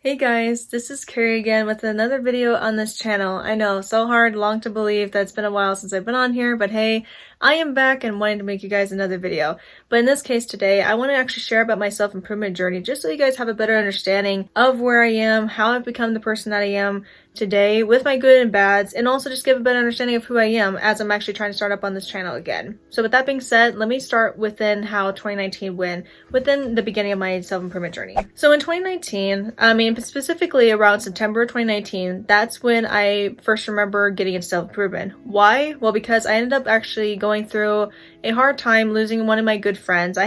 Hey guys, this is Carrie again with another video on this channel. I know, so hard, long to believe that it's been a while since I've been on here, but hey, I am back and wanting to make you guys another video. But in this case today, I want to actually share about my self-improvement journey just so you guys have a better understanding of where I am, how I've become the person that I am today with my good and bads, and also just give a better understanding of who I am as I'm actually trying to start up on this channel again. So with that being said, let me start within how 2019 went within the beginning of my self-improvement journey. So in 2019, specifically around September 2019, that's when I first remember getting into self-improvement. Why? Well, because I ended up actually going through a hard time losing one of my good friends.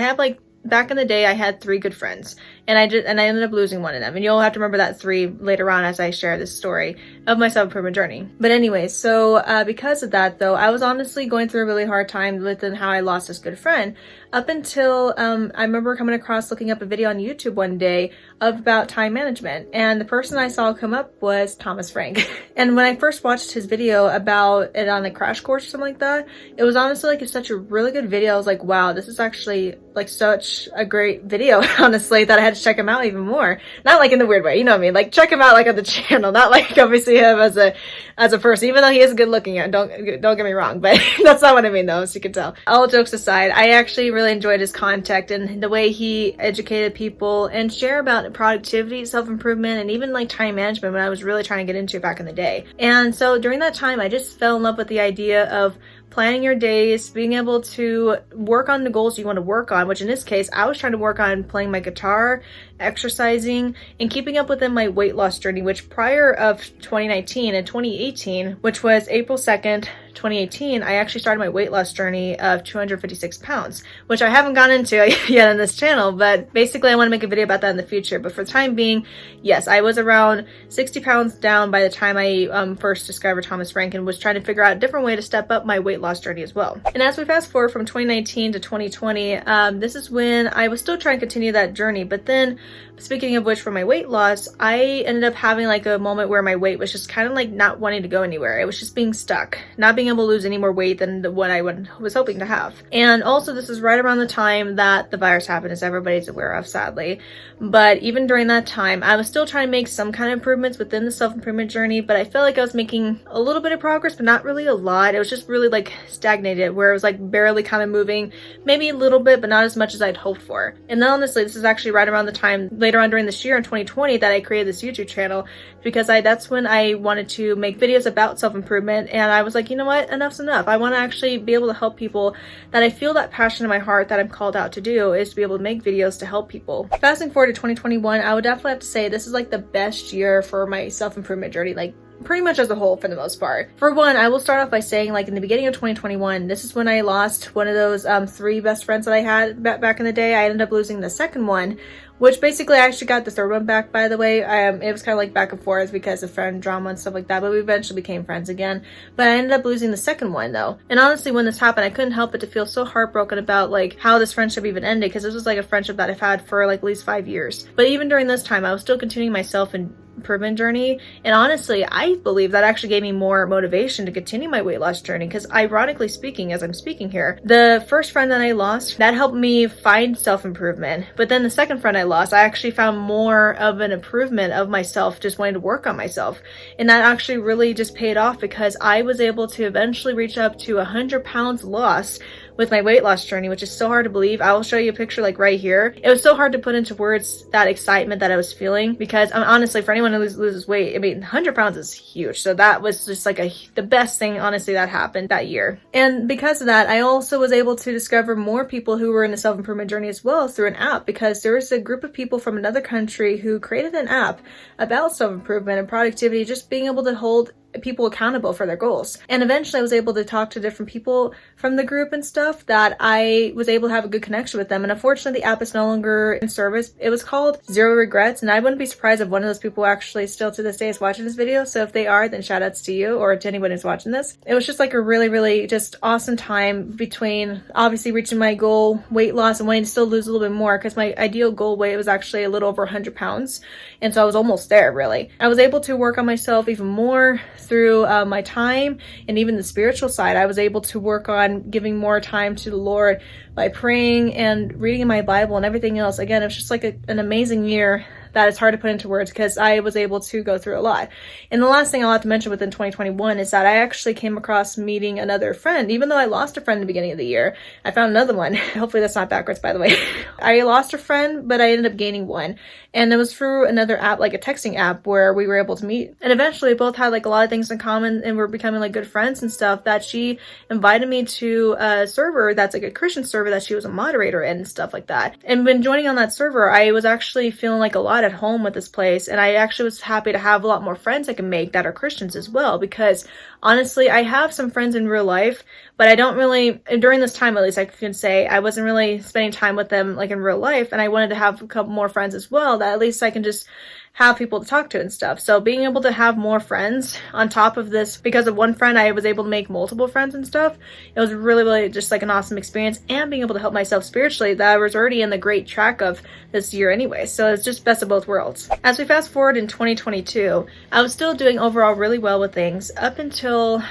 Back in the day, I had 3 good friends, and I ended up losing one of them. And you'll have to remember that 3 later on as I share this story of my self-improvement journey. But anyway, so because of that, though, I was honestly going through a really hard time with how I lost this good friend. Up until I remember coming across looking up a video on YouTube one day about time management, and the person I saw come up was Thomas Frank. And when I first watched his video about it on a crash course or something like that, it was honestly like it's such a really good video. I was like, wow, this is actually like such a great video, honestly, that I had to check him out even more. Not like in the weird way, you know what I mean? Like check him out like on the channel, not like obviously him as a person, even though he is good looking. Don't get me wrong, but that's not what I mean though, as you can tell. All jokes aside, I actually really enjoyed his content and the way he educated people and share about productivity, self-improvement, and even like time management when I was really trying to get into it back in the day. And so during that time, I just fell in love with the idea of planning your days, being able to work on the goals you want to work on, which in this case, I was trying to work on playing my guitar, exercising, and keeping up within my weight loss journey, which prior of 2019 and 2018, which was April 2nd, 2018, I actually started my weight loss journey of 256 pounds, which I haven't gone into yet on this channel, but basically I want to make a video about that in the future. But for the time being, yes, I was around 60 pounds down by the time I first discovered Thomas Frank and was trying to figure out a different way to step up my weight loss journey as well. And as we fast forward from 2019 to 2020, this is when I was still trying to continue that journey. But then, speaking of which, for my weight loss, I ended up having like a moment where my weight was just kind of like not wanting to go anywhere. It was just being stuck, not being able to lose any more weight than what I was hoping to have. And also this is right around the time that the virus happened, as everybody's aware of, sadly. But even during that time, I was still trying to make some kind of improvements within the self-improvement journey, but I felt like I was making a little bit of progress, but not really a lot. It was just really like stagnated, where it was like barely kind of moving, maybe a little bit, but not as much as I'd hoped for. And then honestly, this is actually right around the time later on during this year in 2020 that I created this YouTube channel, because that's when I wanted to make videos about self-improvement, and I was like, you know what, enough's enough. I want to actually be able to help people, that I feel that passion in my heart that I'm called out to do, is to be able to make videos to help people. Fasting forward to 2021, I would definitely have to say this is like the best year for my self-improvement journey, like pretty much as a whole for the most part. For one, I will start off by saying, like, in the beginning of 2021, this is when I lost one of those 3 best friends that I had back in the day. I ended up losing the second one, which basically I actually got the third one back, by the way. It was kind of like back and forth because of friend drama and stuff like that, but we eventually became friends again. But I ended up losing the second one though. And honestly, when this happened, I couldn't help but to feel so heartbroken about like how this friendship even ended, because this was like a friendship that I've had for like at least 5 years. But even during this time, I was still continuing my self-improvement journey, and honestly I believe that actually gave me more motivation to continue my weight loss journey, because ironically speaking, as I'm speaking here, the first friend that I lost, that helped me find self-improvement, but then the second friend I lost, I actually found more of an improvement of myself, just wanting to work on myself, and that actually really just paid off, because I was able to eventually reach up to 100 pounds lost with my weight loss journey, which is so hard to believe. I will show you a picture like right here. It was so hard to put into words that excitement that I was feeling, because honestly, for anyone who loses weight, I mean, 100 pounds is huge. So that was just like the best thing, honestly, that happened that year. And because of that, I also was able to discover more people who were in a self-improvement journey as well through an app, because there was a group of people from another country who created an app about self-improvement and productivity, just being able to hold people accountable for their goals. And eventually I was able to talk to different people from the group and stuff, that I was able to have a good connection with them. And unfortunately the app is no longer in service. It was called Zero Regrets, and I wouldn't be surprised if one of those people actually still to this day is watching this video. So if they are, then shout outs to you, or to anyone who's watching this. It was just like a really just awesome time between obviously reaching my goal weight loss and wanting to still lose a little bit more, because my ideal goal weight was actually a little over 100 pounds, and so I was almost there. Really, I was able to work on myself even more through my time, and even the spiritual side. I was able to work on giving more time to the Lord by praying and reading my Bible and everything else. Again, it was just like an amazing year that it's hard to put into words because I was able to go through a lot. And the last thing I'll have to mention within 2021 is that I actually came across meeting another friend. Even though I lost a friend at the beginning of the year, I found another one. Hopefully that's not backwards, by the way. I lost a friend, but I ended up gaining one. And it was through another app, like a texting app, where we were able to meet. And eventually we both had like a lot of things in common and we're becoming like good friends and stuff, that she invited me to a server that's like a Christian server that she was a moderator in and stuff like that. And when joining on that server, I was actually feeling like a lot at home with this place. And I actually was happy to have a lot more friends I can make that are Christians as well, because honestly, I have some friends in real life, but I don't really, during this time at least, I can say I wasn't really spending time with them like in real life, and I wanted to have a couple more friends as well, that at least I can just have people to talk to and stuff. So being able to have more friends on top of this, because of one friend, I was able to make multiple friends and stuff. It was really, really just like an awesome experience, and being able to help myself spiritually, that I was already in the great track of this year anyway. So it's just best of both worlds. As we fast forward in 2022, I was still doing overall really well with things up until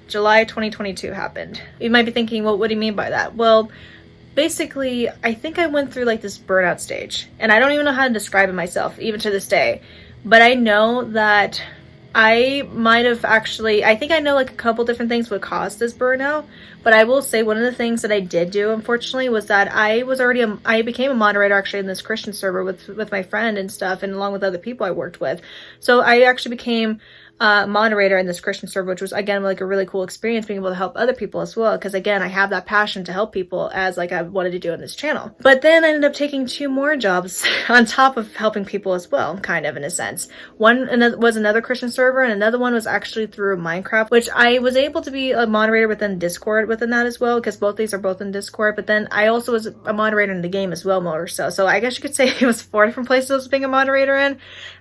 July 2022 happened. You might be thinking, well, what do you mean by that? Well, basically, I think I went through like this burnout stage, and I don't even know how to describe it myself, even to this day. But I know that I might have actually, I think I know like a couple different things would cause this burnout. But I will say one of the things that I did do, unfortunately, was that I became a moderator actually in this Christian server with my friend and stuff, and along with other people I worked with. So I actually became moderator in this Christian server, which was again like a really cool experience, being able to help other people as well, because again, I have that passion to help people as like I wanted to do on this channel. But then I ended up taking 2 more jobs on top of helping people as well, kind of in a sense. One was another Christian server, and another one was actually through Minecraft, which I was able to be a moderator within Discord within that as well, because both these are both in Discord. But then I also was a moderator in the game as well, more so I guess you could say it was 4 different places I was being a moderator in.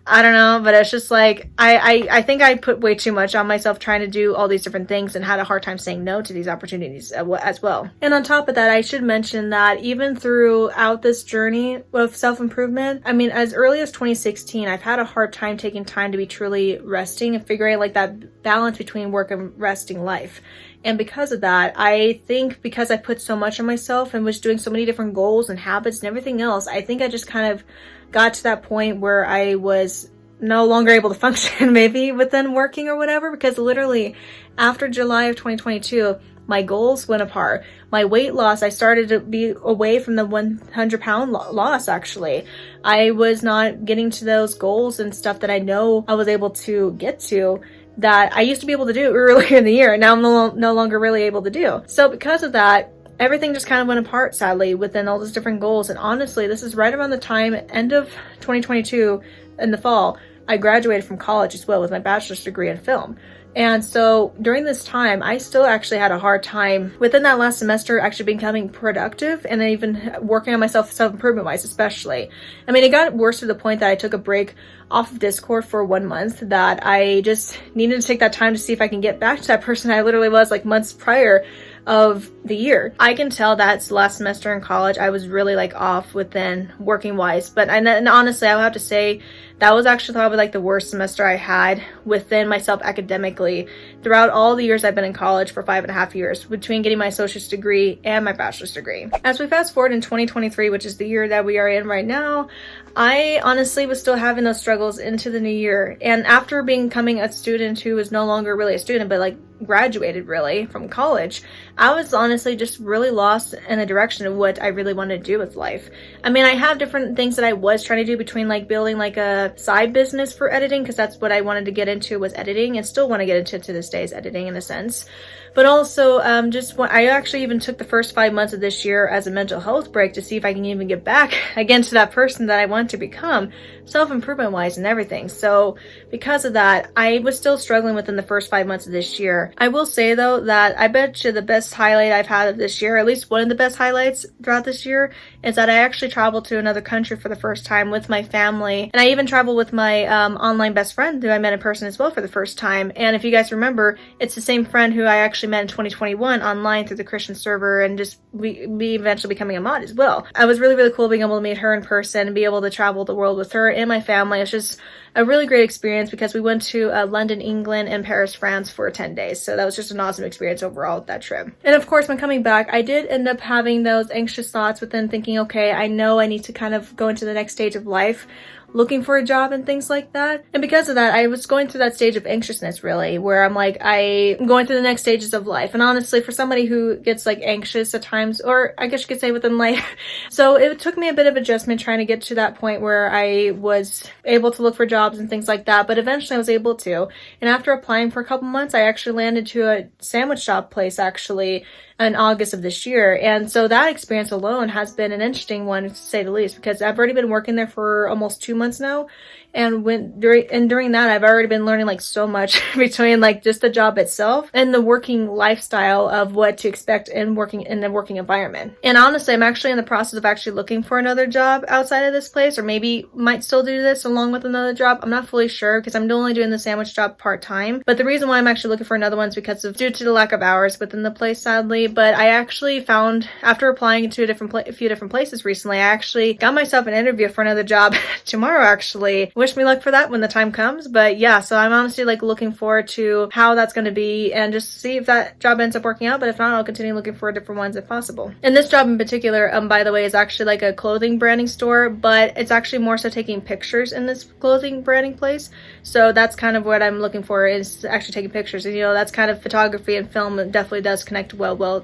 I don't know, but it's just like I think I put way too much on myself trying to do all these different things, and had a hard time saying no to these opportunities as well. And on top of that, I should mention that even throughout this journey of self-improvement, I mean, as early as 2016, I've had a hard time taking time to be truly resting and figuring like that balance between work and resting life. And because of that, I think because I put so much on myself and was doing so many different goals and habits and everything else, I think I just kind of got to that point where I was no longer able to function maybe within working or whatever, because literally after July of 2022, my goals went apart. My weight loss, I started to be away from the 100-pound loss actually. I was not getting to those goals and stuff that I know I was able to get to, that I used to be able to do earlier in the year, and now I'm no longer really able to do. So because of that, everything just kind of went apart, sadly, within all those different goals. And honestly, this is right around the time, end of 2022, in the fall, I graduated from college as well with my bachelor's degree in film. And so during this time, I still actually had a hard time within that last semester actually becoming productive, and then even working on myself self-improvement wise, especially. I mean, it got worse to the point that I took a break off of Discord for 1 month, that I just needed to take that time to see if I can get back to that person I literally was like months prior of the year. I can tell that's last semester in college, I was really like off within working wise. But and honestly, I would have to say that was actually probably like the worst semester I had within myself academically throughout all the years I've been in college for 5.5 years, between getting my associate's degree and my bachelor's degree. As we fast forward in 2023, which is the year that we are in right now, I honestly was still having those struggles into the new year. And after becoming a student who is no longer really a student, but like graduated really from college, I was honestly just really lost in the direction of what I really wanted to do with life. I mean, I have different things that I was trying to do, between like building like a side business for editing, because that's what I wanted to get into, was editing, and still want to get into to this day is editing in a sense. But also I actually even took the first 5 months of this year as a mental health break to see if I can even get back again to that person that I want to become, self-improvement wise and everything. So because of that, I was still struggling within the first 5 months of this year. I will say though that I bet you the best highlight I've had of this year, at least one of the best highlights throughout this year, is that I actually traveled to another country for the first time with my family. And I even traveled with my online best friend who I met in person as well for the first time. And if you guys remember, it's the same friend who I actually met in 2021 online through the Christian server, and just we eventually becoming a mod as well. I was really, really cool being able to meet her in person and be able to travel the world with her and my family. It's just a really great experience, because we went to London, England, and Paris, France for 10 days. So that was just an awesome experience overall with that trip. And of course, when coming back, I did end up having those anxious thoughts within, thinking, okay, I know I need to kind of go into the next stage of life. looking for a job and things like that. And because of that, I was going through that stage of anxiousness, really, where I'm like, I'm going through the next stages of life. And honestly, for somebody who gets like anxious at times, or I guess you could say within life, so it took me a bit of adjustment trying to get to that point where I was able to look for jobs and things like that. But eventually I was able to. And after applying for a couple months, I actually landed to a sandwich shop place actually in August of this year. And so that experience alone has been an interesting one, to say the least, because I've already been working there for almost 2 months now. And during that, I've already been learning like so much between like just the job itself and the working lifestyle of what to expect in the working environment. And honestly, I'm actually in the process of actually looking for another job outside of this place, or maybe might still do this along with another job. I'm not fully sure because I'm only doing the sandwich job part-time. But the reason why I'm actually looking for another one is because of due to the lack of hours within the place, sadly. But I actually found, after applying to a few different places recently, I actually got myself an interview for another job tomorrow, actually. Wish me luck for that when the time comes. But yeah, so I'm honestly like looking forward to how that's going to be and just see if that job ends up working out. But if not, I'll continue looking for different ones if possible. And this job in particular, by the way, is actually like a clothing branding store, but it's actually more so taking pictures in this clothing branding place. So that's kind of what I'm looking for, is actually taking pictures. And you know, that's kind of photography and film. It definitely does connect well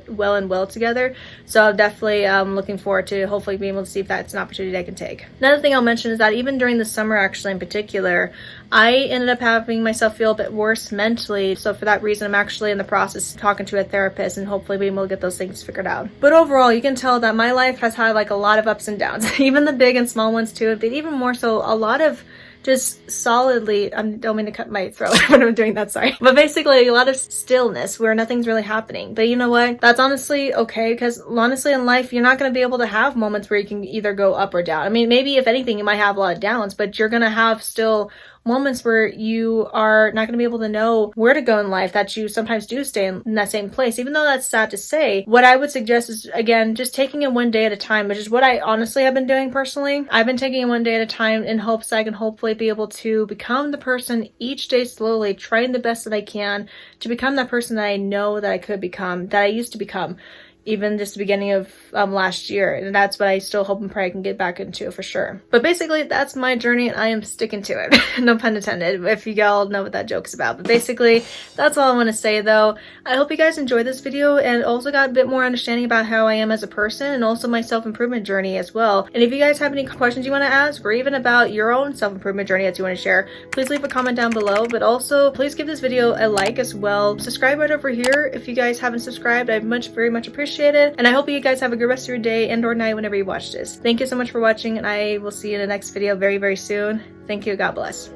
together. So I'm definitely looking forward to hopefully being able to see if that's an opportunity I can take. Another thing I'll mention is that even during the summer, actually in particular, I ended up having myself feel a bit worse mentally. So for that reason, I'm actually in the process of talking to a therapist and hopefully being able to get those things figured out. But overall, you can tell that my life has had like a lot of ups and downs, even the big and small ones too, but even more so a lot of just solidly, I don't mean to cut my throat when I'm doing that, sorry. But basically a lot of stillness where nothing's really happening. But you know what? That's honestly okay, because honestly in life, you're not going to be able to have moments where you can either go up or down. I mean, maybe if anything, you might have a lot of downs, but you're going to have still moments where you are not going to be able to know where to go in life, that you sometimes do stay in that same place. Even though that's sad to say, what I would suggest is, again, just taking it one day at a time, which is what I honestly have been doing personally. I've been taking it one day at a time in hopes I can hopefully be able to become the person each day, slowly trying the best that I can to become that person that I know that I could become, that I used to become, even just the beginning of last year. And that's what I still hope and pray I can get back into for sure. But basically, that's my journey and I am sticking to it. No pun intended, if you all know what that joke's about. But basically, that's all I want to say though. I hope you guys enjoyed this video and also got a bit more understanding about how I am as a person and also my self-improvement journey as well. And if you guys have any questions you want to ask, or even about your own self-improvement journey that you want to share, please leave a comment down below. But also, please give this video a like as well. Subscribe right over here if you guys haven't subscribed. I very much appreciate it, and I hope you guys have a good rest of your day and or night whenever you watch this. Thank you so much for watching, and I will see you in the next video very soon. Thank you. God bless.